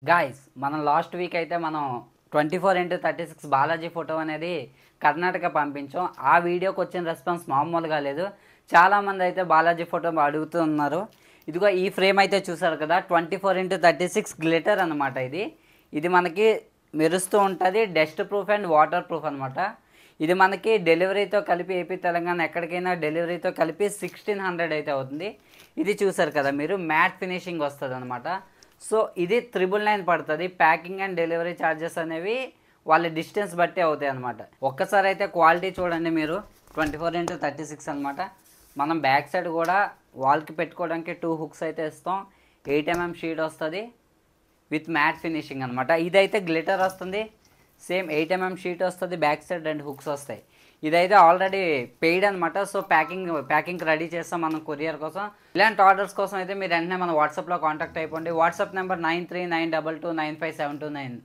Guys మనం last week అయితే మనం 24x36 బాలాజీ ఫోటో అనేది కర్ణాటక పంపించాం. ఆ వీడియోకి వచ్చిన రెస్పాన్స్ మామూలుగా లేదు. చాలామంది అయితే బాలాజీ ఫోటో అడుగుతున్నారు. ఇదిగో ఈ ఫ్రేమ్ అయితే చూసారు కదా, 24x36 గ్లిటర్ అనమాట. ఇది మనకి మెరుస్తూ ఉంటుంది. Dust proof and water proof అనమాట. ఇది మనకి డెలివరీతో కలిపి ఏపీ తెలంగాణ ఎక్కడికైనా డెలివరీతో కలిపి 1600 అయితే అవుతుంది. ఇది చూసారు కదా మీరు, మ్యాట్ ఫినిషింగ్ వస్తుంది అనమాట. సో ఇది 999 పడుతుంది. ప్యాకింగ్ అండ్ డెలివరీ ఛార్జెస్ అనేవి వాళ్ళ డిస్టెన్స్ బట్టి అవుతాయి అనమాట. ఒక్కసారి అయితే క్వాలిటీ చూడండి మీరు. 24x36 అనమాట. మనం బ్యాక్ సైడ్ కూడా వాల్కి పెట్టుకోవడానికి 2 హుక్స్ అయితే ఇస్తాం. 8mm షీట్ వస్తుంది విత్ మ్యాట్ ఫినిషింగ్ అనమాట. ఇదైతే గ్లిటర్ వస్తుంది, సేమ్ 8mm షీట్ వస్తుంది, బ్యాక్ సైడ్ 2 హుక్స్ వస్తాయి. ఇదైతే ఆల్రెడీ పెయిడ్ అనమాట. సో ప్యాకింగ్ రెడీ చేస్తాం మనం కొరియర్ కోసం. ఇలాంటి ఆర్డర్స్ కోసం అయితే మీరు వెంటనే మన వాట్సాప్లో కాంటాక్ట్ అయిపోండి. WhatsApp number 9392295729.